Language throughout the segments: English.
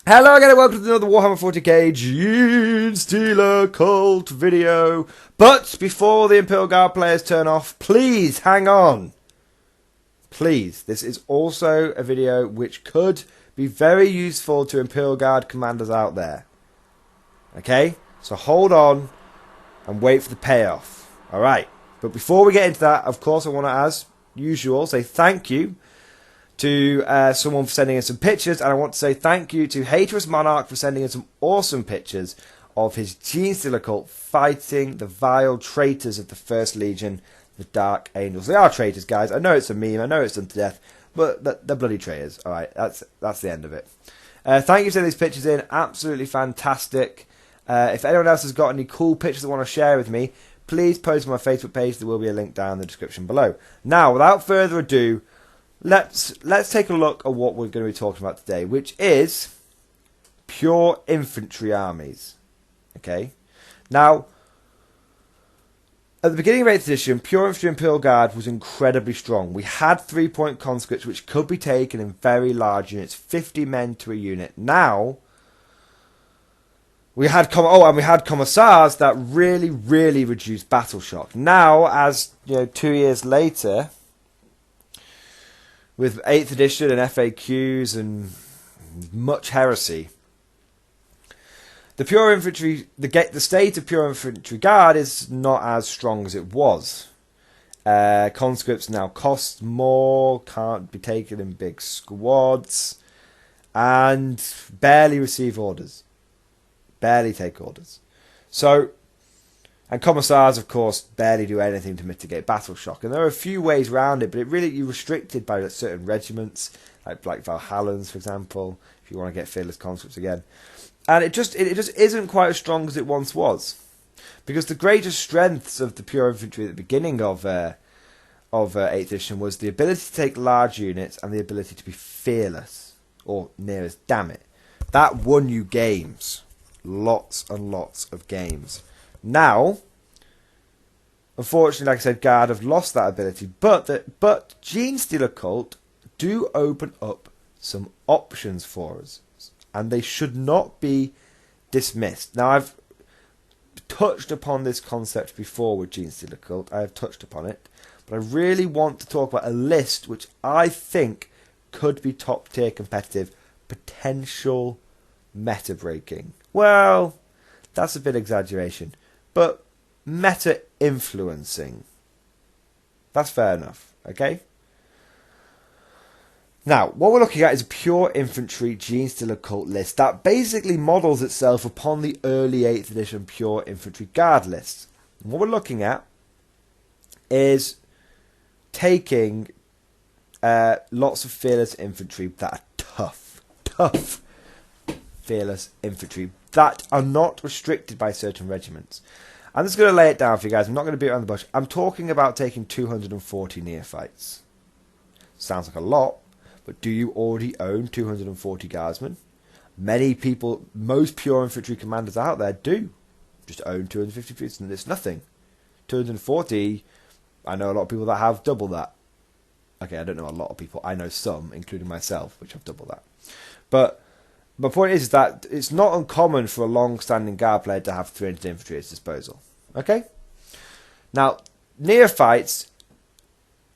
Hello again and welcome to another Warhammer 40k Genestealer Cult video. But before the Imperial Guard players turn off, please hang on. Please, this is also a video which could be very useful to Imperial Guard commanders out there. Okay, so hold on and wait for the payoff. Alright, but before we get into that, of course I want to, as usual, say thank you to someone for sending in some pictures, and I want to say thank you to Haterous Monarch for sending in some awesome pictures of his Genestealer cult fighting the vile traitors of the First Legion, the Dark Angels. They are traitors, guys. I know it's a meme, I know it's done to death, but they're bloody traitors. Alright, that's the end of it. Thank you for sending these pictures in, absolutely fantastic. If anyone else has got any cool pictures they want to share with me, please post on my Facebook page. There will be a link down in the description below. Now, without further ado, Let's take a look at what we're going to be talking about today, which is pure infantry armies. Okay, now at the beginning of 8th edition, pure infantry Imperial Guard was incredibly strong. We had 3-point conscripts which could be taken in very large units, 50 men to a unit. Now we had commissars that really reduced battle shock. Now, as you know, 2 years later, with 8th edition and FAQs and much heresy, the pure infantry, the state of pure infantry guard is not as strong as it was. Conscripts now cost more, can't be taken in big squads, and barely receive orders, barely take orders. So, and commissars, of course, barely do anything to mitigate battle shock. And there are a few ways around it, but you're restricted by certain regiments, like Valhallans, for example, if you want to get fearless conscripts again. And it just isn't quite as strong as it once was. Because the greatest strengths of the pure infantry at the beginning of 8th edition was the ability to take large units and the ability to be fearless, or near as damn it. That won you games. Lots and lots of games. Now, unfortunately, like I said, Guard have lost that ability, but Genestealer Cult do open up some options for us, and they should not be dismissed. Now, I've touched upon this concept before with Genestealer Cult. I have touched upon it, but I really want to talk about a list which I think could be top tier competitive, potential meta breaking. Well, that's a bit exaggeration. But meta influencing. That's fair enough, okay? Now, what we're looking at is a pure infantry Genestealer Cult list that basically models itself upon the early 8th edition pure infantry guard list. And what we're looking at is taking lots of fearless infantry that are tough fearless infantry that are not restricted by certain regiments. I'm just going to lay it down for you guys. I'm not going to beat around the bush. I'm talking about taking 240 Neophytes. Sounds like a lot, but do you already own 240 guardsmen? Many people, most pure infantry commanders out there do just own 250 troops, and it's nothing. 240, I know a lot of people that have double that. Okay, I don't know a lot of people. I know some, including myself, which have double that. But my point is that it's not uncommon for a long-standing guard player to have 300 infantry at his disposal. Okay? Now, Neophytes,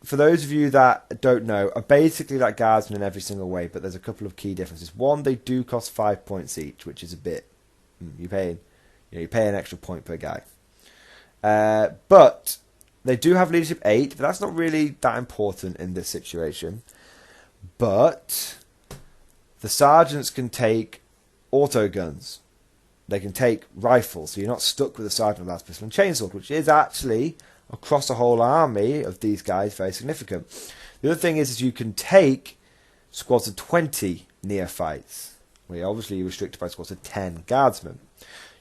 for those of you that don't know, are basically like guardsmen in every single way, but there's a couple of key differences. One, they do cost 5 points each, which is a bit... You pay an extra point per guy. But they do have leadership 8, but that's not really that important in this situation. But the sergeants can take auto guns. They can take rifles, so you're not stuck with a sergeant with last pistol and chainsword, which is actually, across a whole army of these guys, very significant. The other thing is you can take squads of 20 Neophytes, where you're obviously restricted by squads of 10 guardsmen.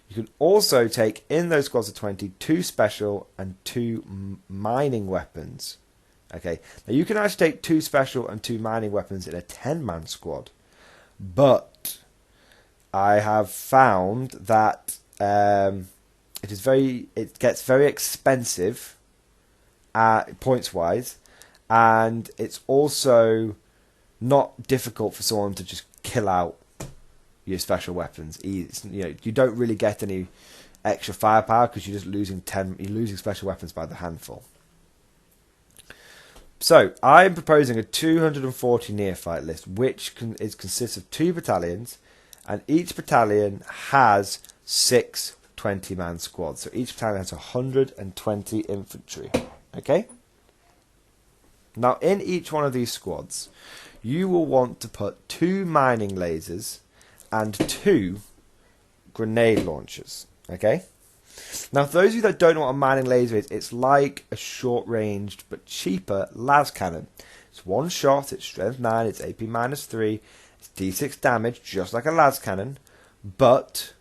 You can also take, in those squads of 20, 2 special and 2 mining weapons. Okay, now you can actually take 2 special and 2 mining weapons in a 10-man squad. But I have found that it gets very expensive points wise, and it's also not difficult for someone to just kill out your special weapons. You know, you don't really get any extra firepower because you're just losing You're losing special weapons by the handful. So I'm proposing a 240 neophyte list, which consists of 2 battalions, and each battalion has 6 20-man squads. So each battalion has 120 infantry. Okay. Now in each one of these squads, you will want to put 2 mining lasers and 2 grenade launchers. Okay. Now, for those of you that don't know what a mining laser is, it's like a short-ranged but cheaper las cannon. It's one shot, it's strength 9, it's AP -3, it's D6 damage, just like a las cannon, but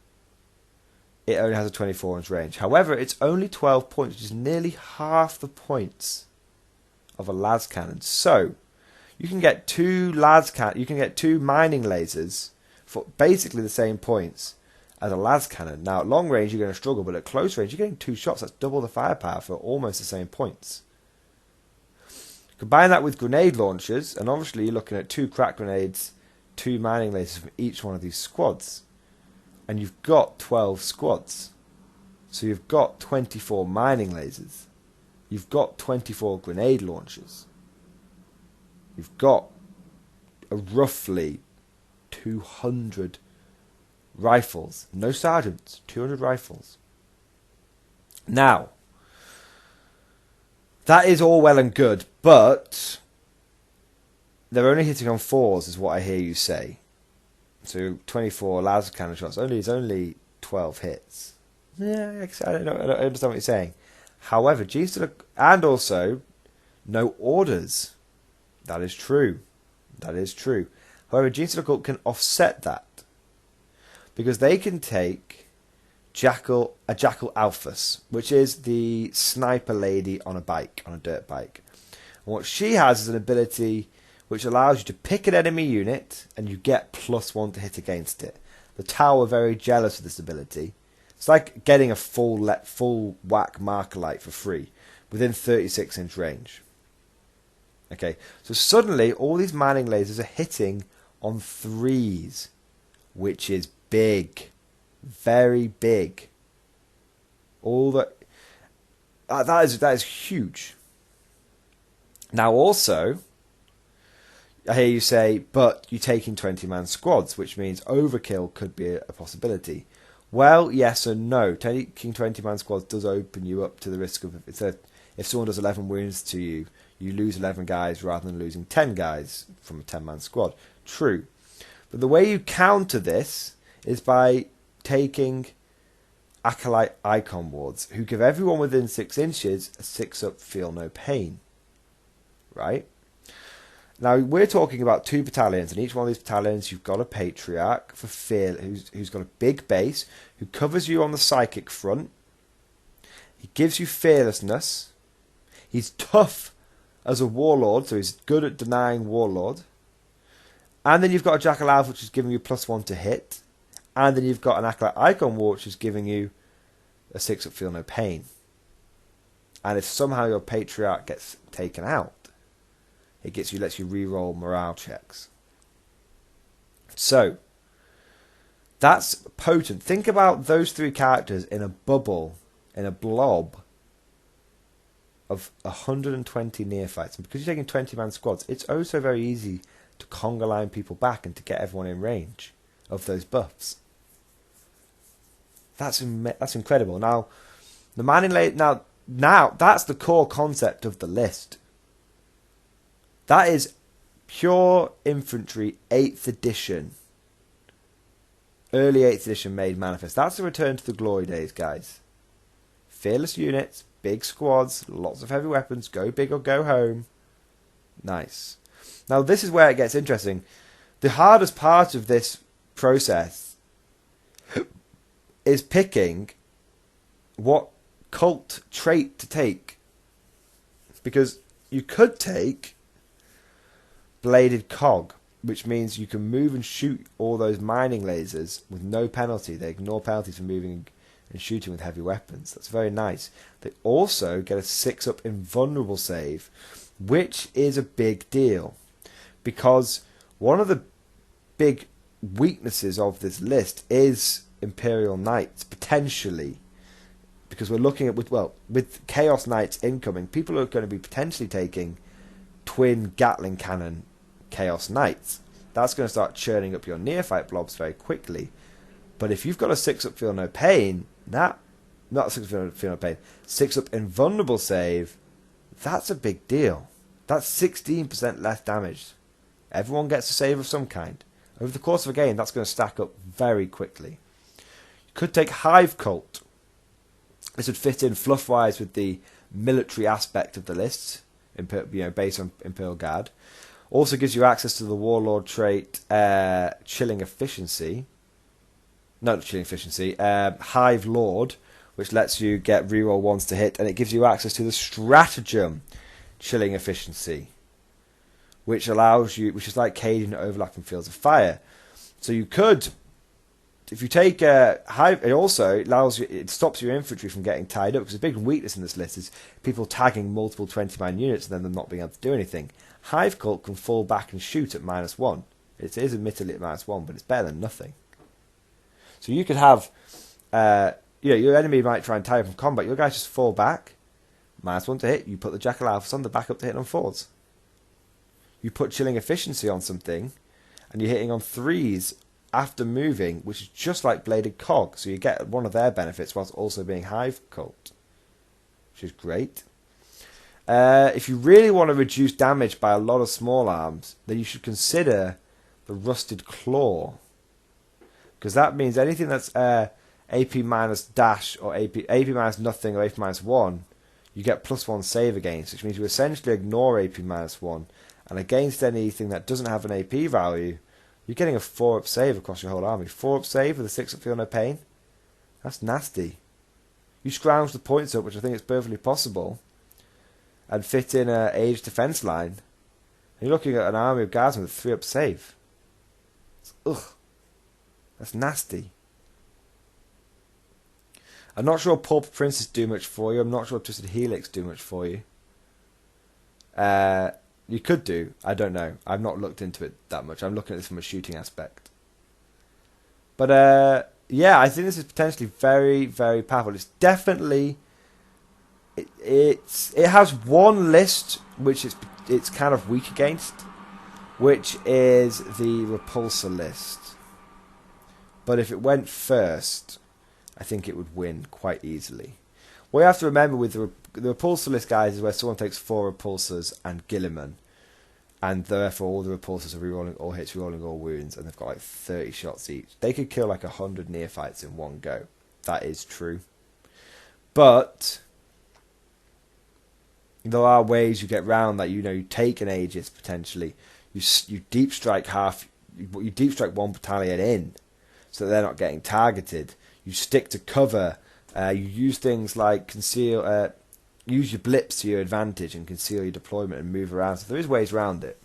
it only has a 24-inch range. However, it's only 12 points, which is nearly half the points of a las cannon. So, you can get 2 mining lasers for basically the same points as a las cannon. Now, at long range, you're going to struggle, but at close range, you're getting 2 shots. That's double the firepower for almost the same points. Combine that with grenade launchers, and obviously you're looking at 2 crack grenades, 2 mining lasers from each one of these squads. And you've got 12 squads. So you've got 24 mining lasers. You've got 24 grenade launchers. You've got a roughly 200 rifles. No sergeants. 200 rifles. Now, that is all well and good, but they're only hitting on 4s, is what I hear you say. So 24 laser cannon shots. It's only 12 hits. Yeah, I understand what you're saying. However, and also no orders. That is true. That is true. However, Gene Occult can offset that, because they can take a Jackal Alphas, which is the sniper lady on a dirt bike. And what she has is an ability which allows you to pick an enemy unit and you get +1 to hit against it. The Tower are very jealous of this ability. It's like getting a full whack marker light for free within 36-inch range. Okay, so suddenly all these mining lasers are hitting on 3s, which is big, very big. That is huge. Now also, I hear you say, but you're taking 20-man squads, which means overkill could be a possibility. Well, yes and no. Taking 20-man squads does open you up to the risk of, if someone does 11 wounds to you, you lose 11 guys rather than losing 10 guys from a 10-man squad. True. But the way you counter this is by taking Acolyte Icon Wards, who give everyone within 6 inches a 6-up feel no pain. Right? Now, we're talking about 2 battalions, and each one of these battalions, you've got a Patriarch for fear, who's got a big base, who covers you on the psychic front. He gives you fearlessness. He's tough as a warlord, so he's good at denying warlord. And then you've got a Jackal Alpha, which is giving you +1 to hit. And then you've got an Acolyte Icon Ward, which is giving you a 6-up feel no pain. And if somehow your Patriarch gets taken out, it lets you re-roll morale checks. So, that's potent. Think about those 3 characters in a bubble, in a blob of 120 neophytes. And because you're taking 20-man squads, it's also very easy to conga line people back and to get everyone in range of those buffs. That's incredible. Now, the manning now that's the core concept of the list. That is pure infantry 8th edition. Early 8th edition made manifest. That's a return to the glory days, guys. Fearless units, big squads, lots of heavy weapons, go big or go home. Nice. Now this is where it gets interesting. The hardest part of this process is picking what cult trait to take. Because you could take Bladed Cog, which means you can move and shoot all those mining lasers with no penalty. They ignore penalties for moving and shooting with heavy weapons. That's very nice. They also get a 6-up invulnerable save, which is a big deal, because one of the big weaknesses of this list is Imperial Knights, potentially. Because we're looking at, with Chaos Knights incoming, people are going to be potentially taking twin Gatling cannon Chaos Knights. That's going to start churning up your Neophyte blobs very quickly. But if you've got a 6-up Feel No Pain, not 6-up Feel No Pain, 6-up Invulnerable save, that's a big deal. That's 16% less damage. Everyone gets a save of some kind. Over the course of a game, that's going to stack up very quickly. You could take Hive Cult. This would fit in fluff-wise with the military aspect of the list, based on Imperial Guard. Also gives you access to the Warlord trait, Chilling Efficiency. Not Chilling Efficiency, Hive Lord, which lets you get reroll ones to hit, and it gives you access to the Stratagem Chilling Efficiency, which is like caging overlapping fields of fire. So you could, if you take Hive, it stops your infantry from getting tied up, because a big weakness in this list is people tagging multiple 20-man units and then them not being able to do anything. Hive Cult can fall back and shoot at -1. It is admittedly at -1, but it's better than nothing. So you could have, your enemy might try and tie you from combat. Your guys just fall back, -1 to hit. You put the Jackal Alphas on, the back up to hit on 4s. You put Chilling Efficiency on something, and you're hitting on 3s after moving, which is just like Bladed Cog. So you get one of their benefits whilst also being Hive Cult, which is great. If you really want to reduce damage by a lot of small arms, then you should consider the Rusted Claw, because that means anything that's AP minus dash or AP minus nothing or AP minus 1, you get +1 save against, which means you essentially ignore AP minus 1, and against anything that doesn't have an AP value, you're getting a 4-up save across your whole army. 4-up save with a 6-up Feel No Pain? That's nasty. You scrounge the points up, which I think is perfectly possible, and fit in an Age defense line, and you're looking at an army of guardsmen with a 3-up save. That's nasty. I'm not sure Pauper Princes do much for you. I'm not sure Twisted Helix do much for you. You could do. I don't know. I've not looked into it that much. I'm looking at this from a shooting aspect. But I think this is potentially very, very powerful. It's definitely it has one list which it's kind of weak against, which is the Repulsor list. But if it went first, I think it would win quite easily. What you have to remember with the Repulsor list, guys, is where someone takes 4 Repulsors and Gilliman, and therefore all the Repulsors are rerolling all hits, rerolling all wounds, and they've got like 30 shots each. They could kill like 100 Neophytes in one go. That is true. But there are ways you get round that. You take an Aegis potentially. You deep strike you deep strike one battalion in, so they're not getting targeted. You stick to cover. You use things like conceal. Use your blips to your advantage and conceal your deployment and move around. So there is ways around it.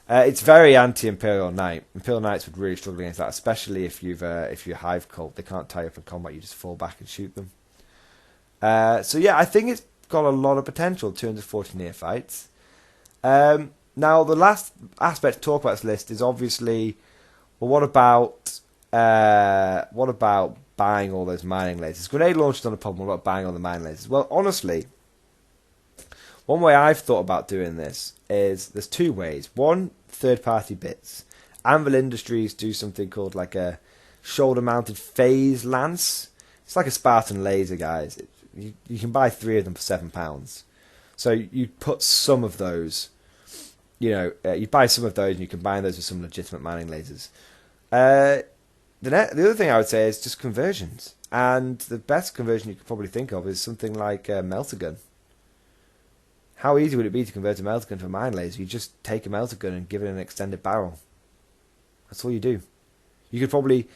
It's very anti-Imperial Knight. Imperial Knights would really struggle against that, especially if you're Hive Cult. They can't tie you up in combat. You just fall back and shoot them. I think it's got a lot of potential. 240 Neophytes. Now the last aspect to talk about this list is obviously, well, what about buying all those mining lasers? Grenade launch is not a problem. What about buying all the mining lasers? Well, honestly, one way I've thought about doing this is there's 2 ways. One, third-party bits. Anvil Industries do something called like a shoulder-mounted phase lance. It's like a Spartan laser, guys. You can buy 3 of them for £7. So you put some of those, you buy some of those and you combine those with some legitimate mining lasers. The other thing I would say is just conversions. And the best conversion you could probably think of is something like Melter Gun. How easy would it be to convert a Melter Gun to a mine laser? You just take a Melter Gun and give it an extended barrel. That's all you do. You could probably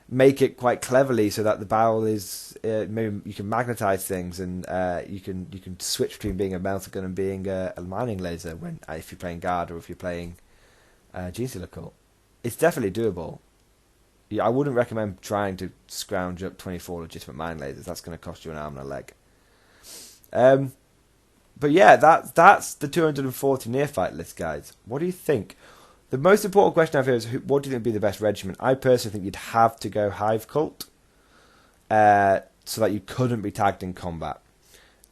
make it quite cleverly so that the barrel is maybe you can magnetize things, and you can switch between being a Melter Gun and being a mining laser if you're playing Guard or if you're playing GSC Cult. It's definitely doable. I wouldn't recommend trying to scrounge up 24 legitimate mine lasers. That's going to cost you an arm and a leg. But yeah, that's the 240 Neophyte list, guys. What do you think? The most important question I have here is, what do you think would be the best regiment? I personally think you'd have to go Hive Cult, so that you couldn't be tagged in combat.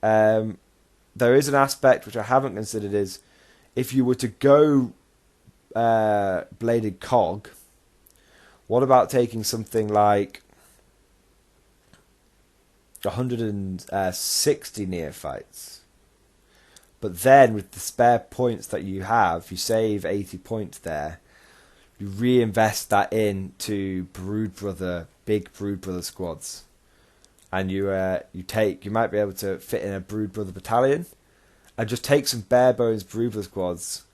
There is an aspect which I haven't considered, is if you were to go Bladed Cog, what about taking something like 160 Neophytes? But then with the spare points that you have, you save 80 points there, you reinvest that into big Brood Brother squads. And you might be able to fit in a Brood Brother battalion, and just take some bare bones Brood Brother squads,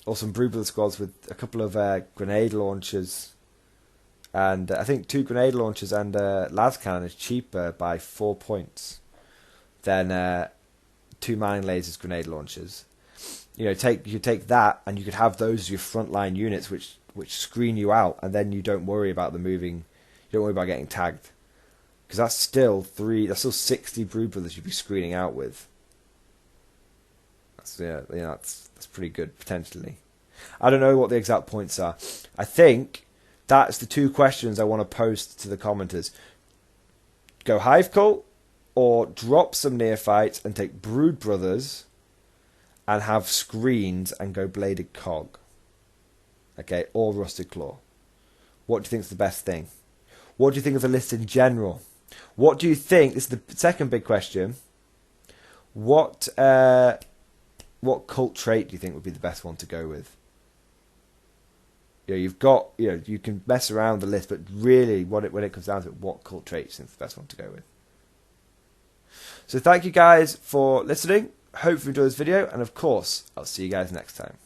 or some Brood Brother squads with a couple of grenade launchers, and I think 2 grenade launchers and las cannon is cheaper by 4 points than 2 mining lasers grenade launchers. You could take that, and you could have those as your frontline units, which screen you out, and then you don't worry about the moving. You don't worry about getting tagged. Because that's still 60 Brood Brothers you'd be screening out with. That's pretty good, potentially. I don't know what the exact points are. I think that's the 2 questions I want to post to the commenters. Go Hive Cult, or drop some Neophytes and take Brood Brothers and have screens and go Bladed Cog. Okay, or Rusted Claw. What do you think is the best thing? What do you think of the list in general? What do you think? This is the second big question. What cult trait do you think would be the best one to go with? You can mess around with the list, but really, when it comes down to it, what cult trait do you think is the best one to go with? So thank you guys for listening. Hope you enjoyed this video, and of course, I'll see you guys next time.